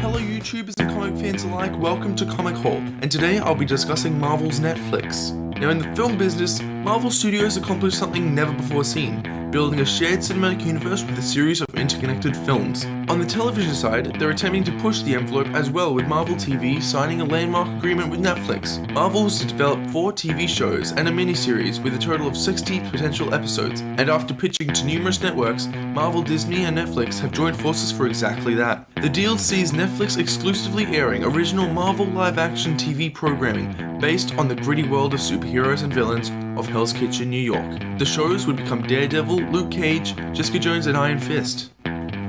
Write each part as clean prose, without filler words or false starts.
Hello YouTubers and comic fans alike, welcome to Comic Haul, and today I'll be discussing Marvel's Netflix. Now in the film business, Marvel Studios accomplished something never before seen, building a shared cinematic universe with a series of interconnected films. On the television side, they're attempting to push the envelope as well, with Marvel TV signing a landmark agreement with Netflix. Marvel was to develop 4 TV shows and a miniseries with a total of 60 potential episodes, and after pitching to numerous networks, Marvel, Disney and Netflix have joined forces for exactly that. The deal sees Netflix exclusively airing original Marvel live-action TV programming based on the gritty world of superheroes and villains of Hell's Kitchen, New York. The shows would become Daredevil, Luke Cage, Jessica Jones and Iron Fist.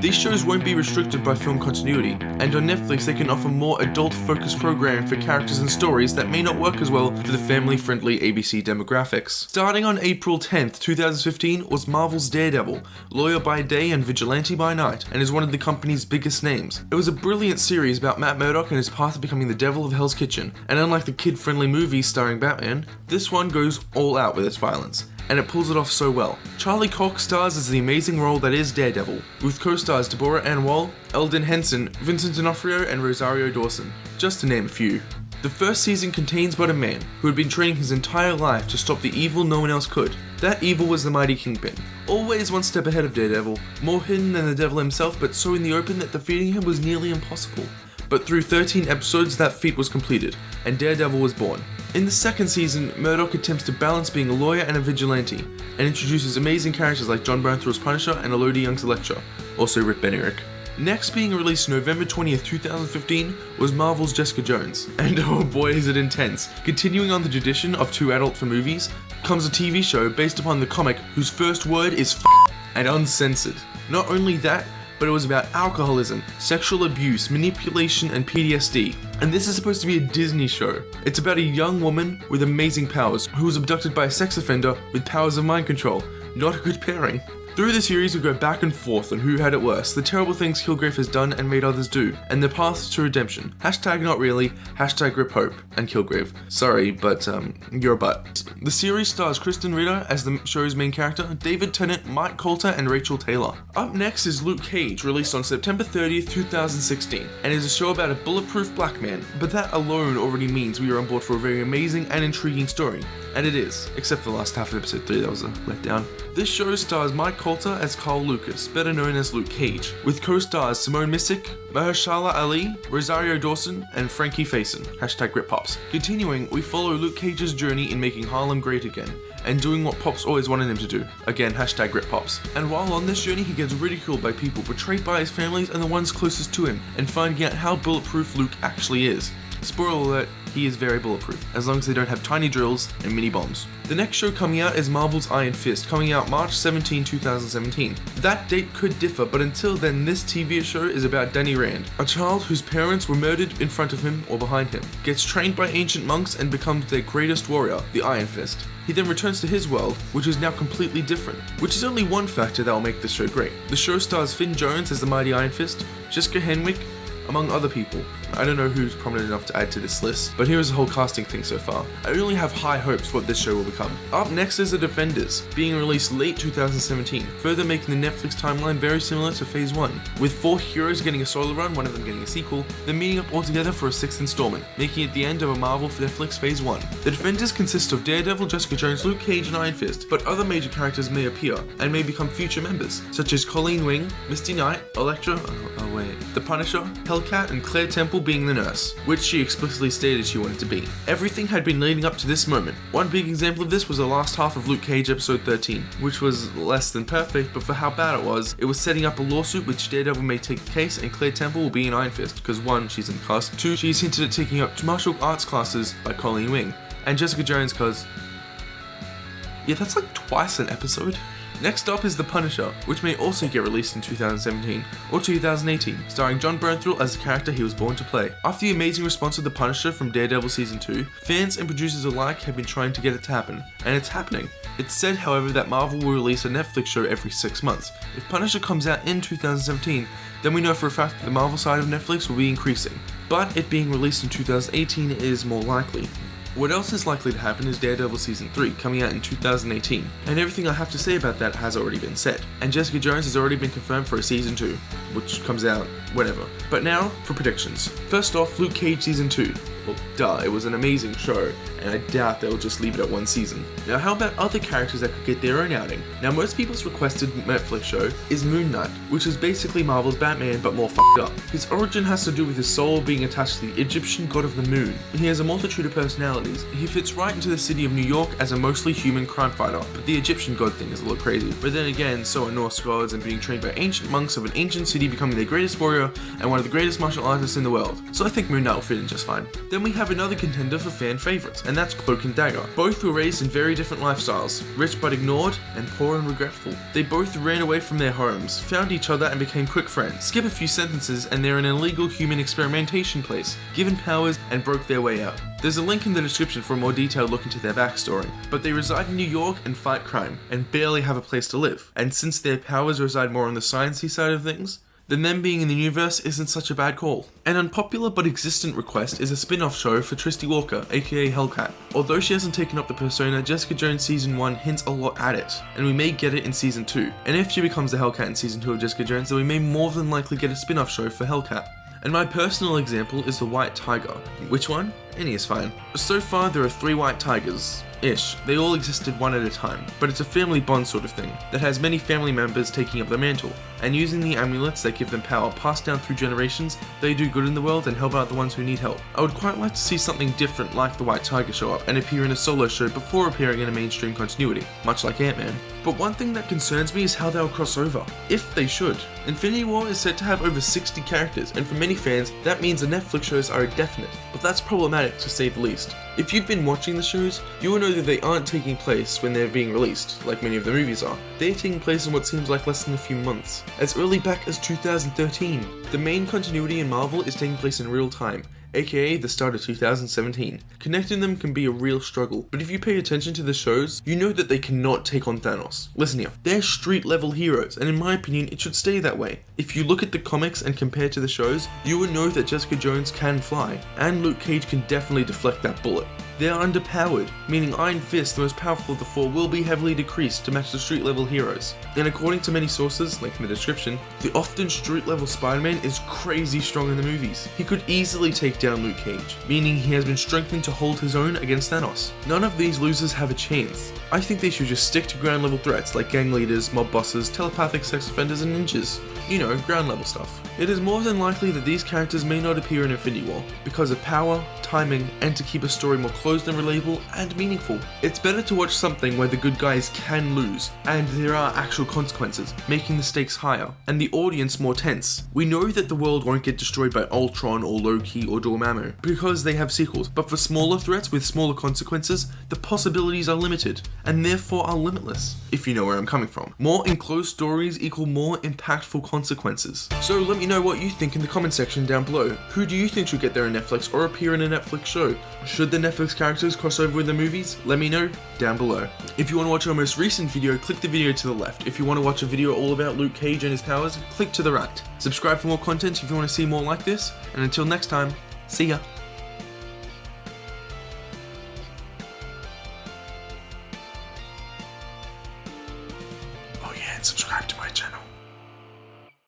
These shows won't be restricted by film continuity, and on Netflix they can offer more adult-focused programming for characters and stories that may not work as well for the family-friendly ABC demographics. Starting on April 10th, 2015 was Marvel's Daredevil, lawyer by day and vigilante by night, and is one of the company's biggest names. It was a brilliant series about Matt Murdock and his path to becoming the devil of Hell's Kitchen, and unlike the kid-friendly movies starring Batman, this one goes all out with its violence, and it pulls it off so well. Charlie Cox stars as the amazing role that is Daredevil, with co-stars Deborah Ann Woll, Eldon Henson, Vincent D'Onofrio and Rosario Dawson, just to name a few. The first season contains but a man who had been training his entire life to stop the evil no one else could. That evil was the mighty Kingpin, always one step ahead of Daredevil, more hidden than the devil himself but so in the open that defeating him was nearly impossible. But through 13 episodes that feat was completed, and Daredevil was born. In the second season, Murdock attempts to balance being a lawyer and a vigilante, and introduces amazing characters like John Bernthal's Punisher and Elodie Young's Elektra, also Rip Benerick. Next being released November 20th, 2015 was Marvel's Jessica Jones, and oh boy is it intense. Continuing on the tradition of too adult for movies, comes a TV show based upon the comic whose first word is f*** and uncensored. Not only that, but it was about alcoholism, sexual abuse, manipulation, and PTSD. And this is supposed to be a Disney show. It's about a young woman with amazing powers who was abducted by a sex offender with powers of mind control. Not a good pairing. Through the series we go back and forth on who had it worse, the terrible things Kilgrave has done and made others do, and the paths to redemption. Hashtag not really, hashtag rip hope, and Kilgrave. Sorry, but you're a butt. The series stars Kristen Ritter as the show's main character, David Tennant, Mike Coulter, and Rachel Taylor. Up next is Luke Cage, released on September 30th, 2016, and is a show about a bulletproof black man, but that alone already means we are on board for a very amazing and intriguing story. And it is, except for the last half of episode 3, that was a letdown. This show stars Mike Coulter as Carl Lucas, better known as Luke Cage, with co-stars Simone Missick, Mahershala Ali, Rosario Dawson, and Frankie Faison, hashtag Rip Pops. Continuing, we follow Luke Cage's journey in making Harlem great again, and doing what Pops always wanted him to do, again hashtag Rip Pops. And while on this journey he gets ridiculed by people, betrayed by his families and the ones closest to him, and finding out how bulletproof Luke actually is. Spoiler alert, he is very bulletproof, as long as they don't have tiny drills and mini bombs. The next show coming out is Marvel's Iron Fist, coming out March 17, 2017. That date could differ, but until then this TV show is about Danny Rand, a child whose parents were murdered in front of him or behind him, gets trained by ancient monks and becomes their greatest warrior, the Iron Fist. He then returns to his world, which is now completely different, which is only one factor that will make this show great. The show stars Finn Jones as the mighty Iron Fist, Jessica Henwick, among other people. I don't know who's prominent enough to add to this list, but here is the whole casting thing so far. I only have high hopes for what this show will become. Up next is The Defenders, being released late 2017, further making the Netflix timeline very similar to Phase 1, with 4 heroes getting a solo run, one of them getting a sequel, then meeting up all together for a 6th installment, making it the end of a Marvel Netflix Phase 1. The Defenders consist of Daredevil, Jessica Jones, Luke Cage, and Iron Fist, but other major characters may appear, and may become future members, such as Colleen Wing, Misty Knight, Elektra, the Punisher, Hellcat, and Claire Temple being the nurse, which she explicitly stated she wanted to be. Everything had been leading up to this moment. One big example of this was the last half of Luke Cage episode 13, which was less than perfect, but for how bad it was setting up a lawsuit which Daredevil may take the case, and Claire Temple will be in Iron Fist, because 1, she's in the cast, 2, she's hinted at taking up martial arts classes by Colleen Wing, and Jessica Jones cause... yeah, that's like twice an episode. Next up is The Punisher, which may also get released in 2017 or 2018, starring John Bernthal as the character he was born to play. After the amazing response of The Punisher from Daredevil Season 2, fans and producers alike have been trying to get it to happen, and it's happening. It's said, however, that Marvel will release a Netflix show every 6 months. If Punisher comes out in 2017, then we know for a fact that the Marvel side of Netflix will be increasing, but it being released in 2018 is more likely. What else is likely to happen is Daredevil Season 3 coming out in 2018, and everything I have to say about that has already been said. And Jessica Jones has already been confirmed for a Season 2, which comes out whenever. But now, for predictions. First off, Luke Cage Season 2. Well, duh, it was an amazing show, and I doubt they'll just leave it at one season. Now, how about other characters that could get their own outing? Now, most people's requested Netflix show is Moon Knight, which is basically Marvel's Batman, but more f***ed up. His origin has to do with his soul being attached to the Egyptian god of the moon, and he has a multitude of personalities. He fits right into the city of New York as a mostly human crime fighter, but the Egyptian god thing is a little crazy. But then again, so are Norse gods, and being trained by ancient monks of an ancient city, becoming their greatest warrior and one of the greatest martial artists in the world. So I think Moon Knight will fit in just fine. Then we have another contender for fan favorites, and that's Cloak and Dagger. Both were raised in very different lifestyles, rich but ignored, and poor and regretful. They both ran away from their homes, found each other and became quick friends. Skip a few sentences and they're in an illegal human experimentation place, given powers and broke their way out. There's a link in the description for a more detailed look into their backstory, but they reside in New York and fight crime, and barely have a place to live. And since their powers reside more on the sciencey side of things, then them being in the universe isn't such a bad call. An unpopular but existent request is a spin-off show for Tristy Walker, aka Hellcat. Although she hasn't taken up the persona, Jessica Jones Season 1 hints a lot at it, and we may get it in Season 2. And if she becomes the Hellcat in Season 2 of Jessica Jones, then we may more than likely get a spin-off show for Hellcat. And my personal example is the White Tiger. Which one? Any is fine. So far there are 3 White Tigers-ish. They all existed one at a time, but it's a family bond sort of thing, that has many family members taking up the mantle, and using the amulets that give them power passed down through generations, they do good in the world and help out the ones who need help. I would quite like to see something different like the White Tiger show up and appear in a solo show before appearing in a mainstream continuity, much like Ant-Man. But one thing that concerns me is how they'll cross over, if they should. Infinity War is said to have over 60 characters, and for many fans, that means the Netflix shows are a definite, but that's problematic to say the least. If you've been watching the shows, you will know that they aren't taking place when they're being released, like many of the movies are. They're taking place in what seems like less than a few months, as early back as 2013. The main continuity in Marvel is taking place in real time, aka the start of 2017. Connecting them can be a real struggle, but if you pay attention to the shows, you know that they cannot take on Thanos. Listen here, they're street level heroes, and in my opinion, it should stay that way. If you look at the comics and compare to the shows, you will know that Jessica Jones can fly, and Luke Cage can definitely deflect that bullet. They're underpowered, meaning Iron Fist, the most powerful of the 4, will be heavily decreased to match the street level heroes. And according to many sources, like in the description, the often street level Spider-Man is crazy strong in the movies. He could easily take down Luke Cage, meaning he has been strengthened to hold his own against Thanos. None of these losers have a chance. I think they should just stick to ground level threats like gang leaders, mob bosses, telepathic sex offenders and ninjas. You know, ground level stuff. It is more than likely that these characters may not appear in Infinity War, because of power, timing, and to keep a story more closed and relatable and meaningful. It's better to watch something where the good guys can lose, and there are actual consequences, making the stakes higher, and the audience more tense. We know that the world won't get destroyed by Ultron or Loki or Dormammu, because they have sequels, but for smaller threats with smaller consequences, the possibilities are limited, and therefore are limitless, if you know where I'm coming from. More enclosed stories equal more impactful consequences. So let me know what you think in the comment section down below. Who do you think should get their own Netflix or appear in a Netflix show? Should the Netflix characters cross over with the movies? Let me know down below. If you want to watch our most recent video, click the video to the left. If you want to watch a video all about Luke Cage and his powers, click to the right. Subscribe for more content if you want to see more like this, and until next time, see ya.